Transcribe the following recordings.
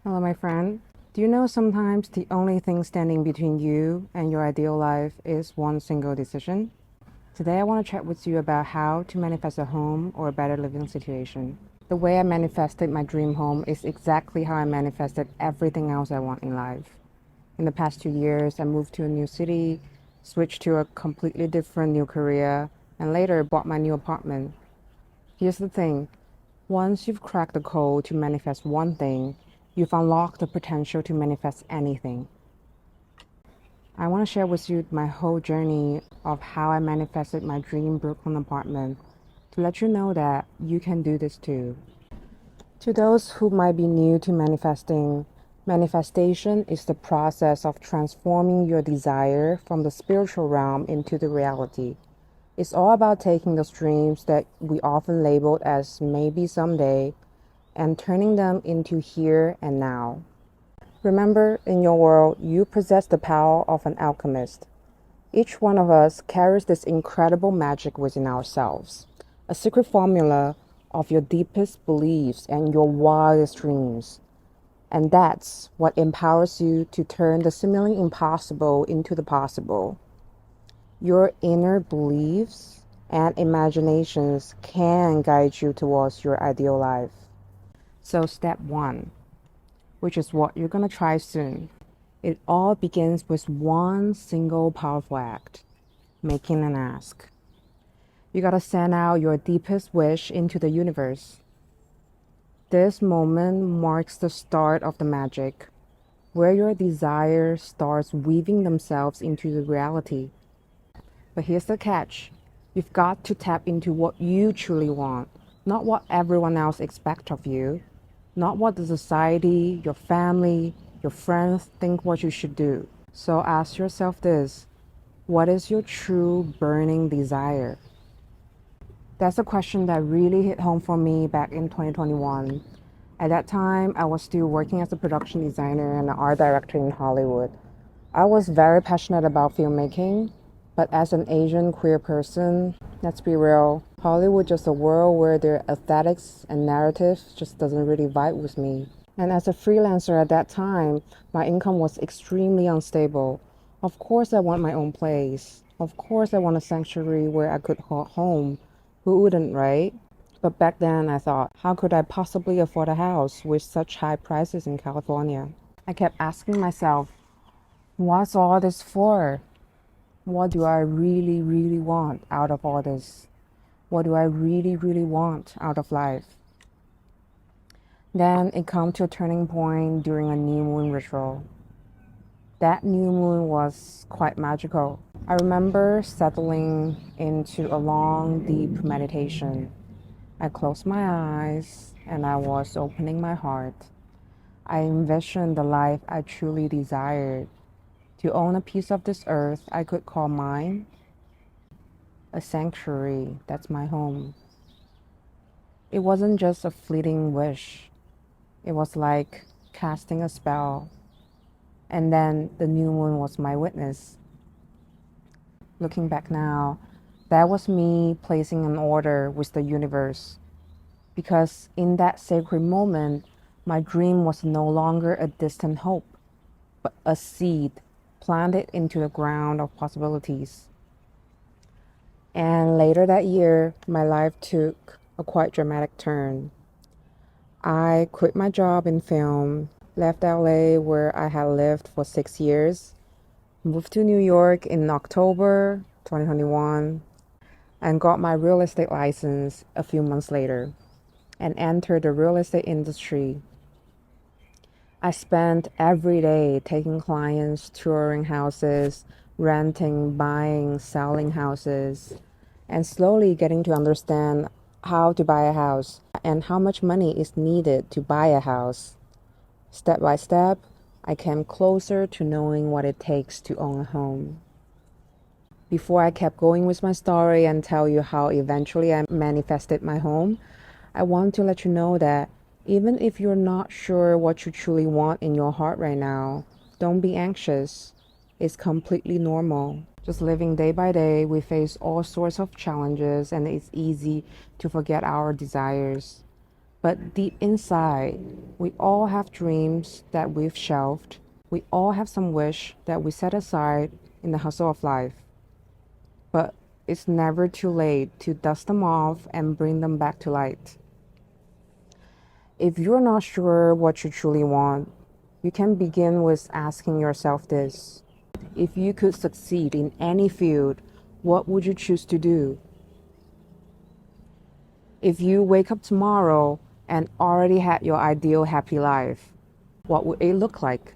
Hello, my friend. Do you know sometimes the only thing standing between you and your ideal life is one single decision? Today, I want to chat with you about how to manifest a home or a better living situation. The way I manifested my dream home is exactly how I manifested everything else I want in life. In the past 2 years, I moved to a new city, switched to a completely different new career, and later bought my new apartment. Here's the thing. Once you've cracked the code to manifest one thing, you've unlocked the potential to manifest anything. I want to share with you my whole journey of how I manifested my dream Brooklyn apartment to let you know that you can do this too. To those who might be new to manifesting, manifestation is the process of transforming your desire from the spiritual realm into the reality. It's all about taking those dreams that we often labeled as maybe someday and turning them into here and now. Remember, in your world, you possess the power of an alchemist. Each one of us carries this incredible magic within ourselves, a secret formula of your deepest beliefs and your wildest dreams. And that's what empowers you to turn the seemingly impossible into the possible. Your inner beliefs and imaginations can guide you towards your ideal life. So, step one, which is what you're going to try soon. It all begins with one single powerful act, making an ask. You got to send out your deepest wish into the universe. This moment marks the start of the magic, where your desires starts weaving themselves into the reality. But here's the catch. You've got to tap into what you truly want, not what everyone else expects of you, not what the society, your family, your friends think what you should do. So ask yourself this, what is your true burning desire? That's a question that really hit home for me back in 2021. At that time, I was still working as a production designer and an art director in Hollywood. I was very passionate about filmmaking, but as an Asian queer person, let's be real, Hollywood just a world where their aesthetics and narrative just doesn't really vibe with me. And as a freelancer at that time, my income was extremely unstable. Of course, I want my own place. Of course, I want a sanctuary where I could call home. Who wouldn't, right? But back then, I thought, how could I possibly afford a house with such high prices in California? I kept asking myself, what's all this for? What do I really, really want out of all this? What do I really, really want out of life? Then it came to a turning point during a new moon ritual. That new moon was quite magical. I remember settling into a long, deep meditation. I closed my eyes and I was opening my heart. I envisioned the life I truly desired, to own a piece of this earth I could call mine, a sanctuary that's my home. It wasn't just a fleeting wish. It was like casting a spell. And then the new moon was my witness. Looking back now, that was me placing an order with the universe. Because in that sacred moment, my dream was no longer a distant hope, but a seed planted into the ground of possibilities. And later that year, my life took a quite dramatic turn. I quit my job in film, left LA where I had lived for 6 years, moved to New York in October 2021, and got my real estate license a few months later and entered the real estate industry. I spent every day taking clients, touring houses, renting, buying, selling houses, and slowly getting to understand how to buy a house and how much money is needed to buy a house. Step by step, I came closer to knowing what it takes to own a home. Before I kept going with my story and tell you how eventually I manifested my home, I want to let you know that even if you're not sure what you truly want in your heart right now, don't be anxious. It's completely normal. Just living day by day, we face all sorts of challenges and it's easy to forget our desires. But deep inside, we all have dreams that we've shelved. We all have some wish that we set aside in the hustle of life. But it's never too late to dust them off and bring them back to light. If you're not sure what you truly want, you can begin with asking yourself this. If you could succeed in any field, what would you choose to do? If you wake up tomorrow and already had your ideal happy life, what would it look like?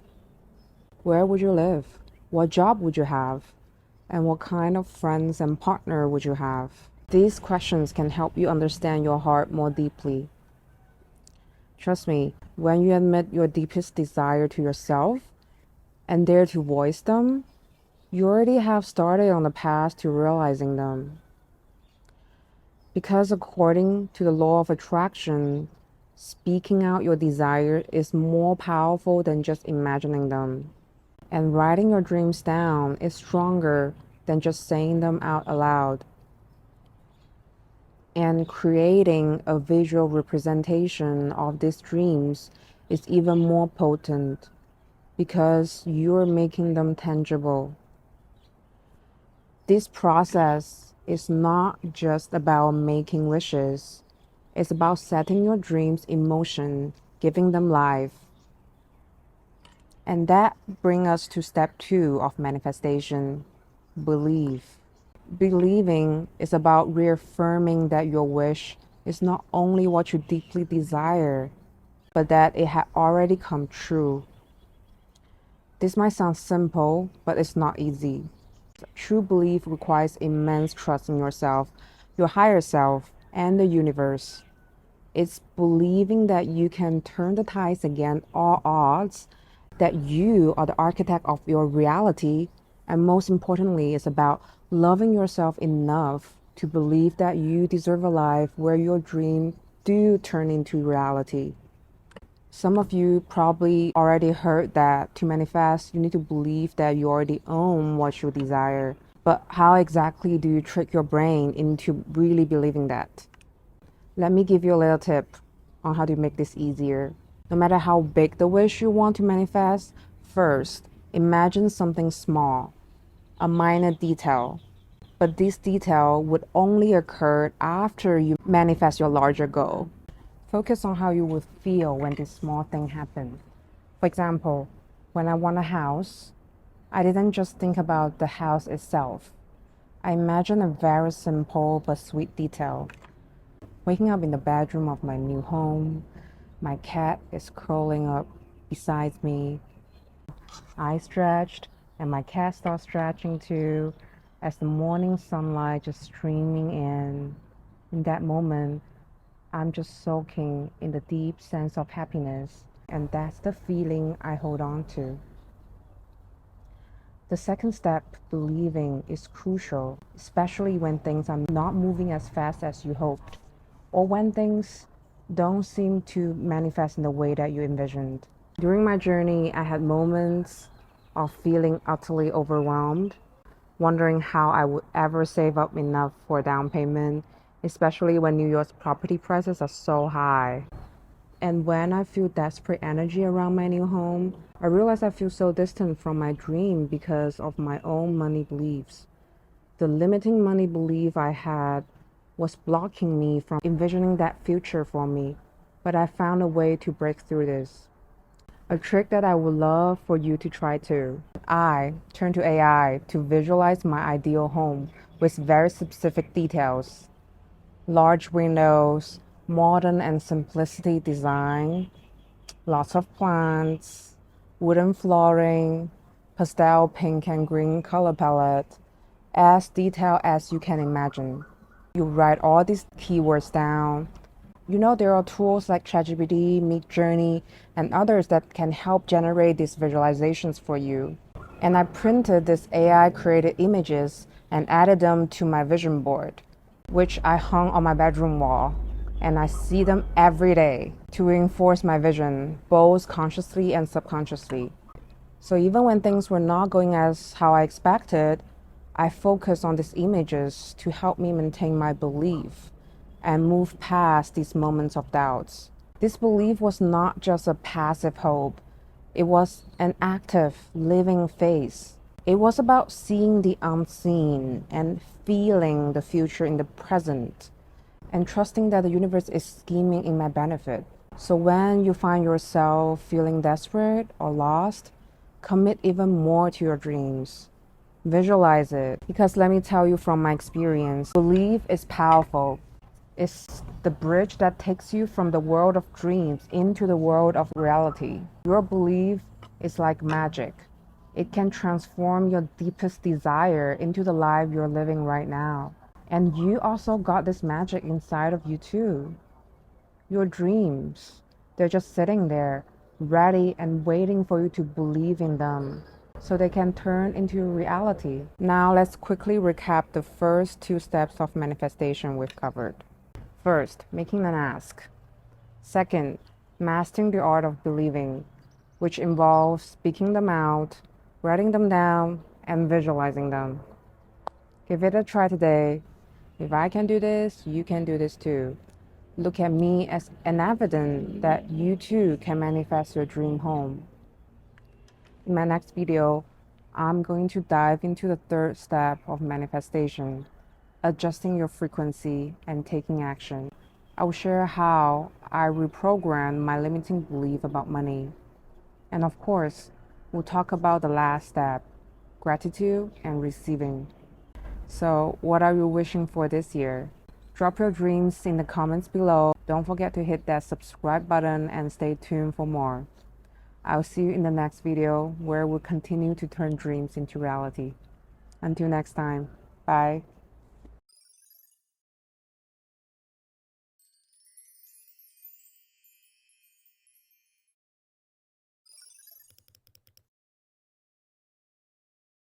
Where would you live? What job would you have? And what kind of friends and partner would you have? These questions can help you understand your heart more deeply. Trust me, when you admit your deepest desire to yourself and dare to voice them, you already have started on the path to realizing them. Because according to the law of attraction, speaking out your desire is more powerful than just imagining them. And writing your dreams down is stronger than just saying them out aloud. And creating a visual representation of these dreams is even more potent because you're making them tangible. This process is not just about making wishes. It's about setting your dreams in motion, giving them life. And that brings us to step 2 of manifestation, belief. Believing is about reaffirming that your wish is not only what you deeply desire, but that it had already come true. This might sound simple, but it's not easy. True belief requires immense trust in yourself, your higher self, and the universe. It's believing that you can turn the tides against all odds, that you are the architect of your reality, and most importantly, it's about loving yourself enough to believe that you deserve a life where your dreams do turn into reality. Some of you probably already heard that to manifest, you need to believe that you already own what you desire. But how exactly do you trick your brain into really believing that? Let me give you a little tip on how to make this easier. No matter how big the wish you want to manifest, first, imagine something small, a minor detail. But this detail would only occur after you manifest your larger goal. Focus on how you would feel when this small thing happened. For example, when I want a house, I didn't just think about the house itself. I imagined a very simple but sweet detail. Waking up in the bedroom of my new home, my cat is curling up beside me. I stretched, and my cat starts stretching too, as the morning sunlight just streaming in. In that moment, I'm just soaking in the deep sense of happiness, and that's the feeling I hold on to. The second step, believing, is crucial, especially when things are not moving as fast as you hoped, or when things don't seem to manifest in the way that you envisioned. During my journey, I had moments of feeling utterly overwhelmed, wondering how I would ever save up enough for a down payment, especially when New York's property prices are so high. And when I feel desperate energy around my new home, I realize I feel so distant from my dream because of my own money beliefs. The limiting money belief I had was blocking me from envisioning that future for me, but I found a way to break through this. A trick that I would love for you to try too. I turned to AI to visualize my ideal home with very specific details. Large windows, modern and simplicity design, lots of plants, wooden flooring, pastel pink and green color palette, as detailed as you can imagine. You write all these keywords down. You know there are tools like ChatGPT, Midjourney, and others that can help generate these visualizations for you. And I printed these AI created images and added them to my vision board, which I hung on my bedroom wall, and I see them every day to reinforce my vision, both consciously and subconsciously. So even when things were not going as how I expected, I focused on these images to help me maintain my belief and move past these moments of doubts. This belief was not just a passive hope, it was an active, living faith. It was about seeing the unseen and feeling the future in the present and trusting that the universe is scheming in my benefit. So when you find yourself feeling desperate or lost, commit even more to your dreams. Visualize it. Because let me tell you from my experience, belief is powerful. It's the bridge that takes you from the world of dreams into the world of reality. Your belief is like magic. It can transform your deepest desire into the life you're living right now. And you also got this magic inside of you too. Your dreams, they're just sitting there, ready and waiting for you to believe in them so they can turn into reality. Now let's quickly recap the first two steps of manifestation we've covered. First, making an ask. Second, mastering the art of believing, which involves speaking them out, writing them down, and visualizing them. Give it a try today. If I can do this, you can do this too. Look at me as an evidence that you too can manifest your dream home. In my next video, I'm going to dive into the third step of manifestation, adjusting your frequency and taking action. I will share how I reprogrammed my limiting belief about money. And of course, we'll talk about the last step, gratitude and receiving. So, what are you wishing for this year? Drop your dreams in the comments below. Don't forget to hit that subscribe button and stay tuned for more. I'll see you in the next video where we'll continue to turn dreams into reality. Until next time, bye.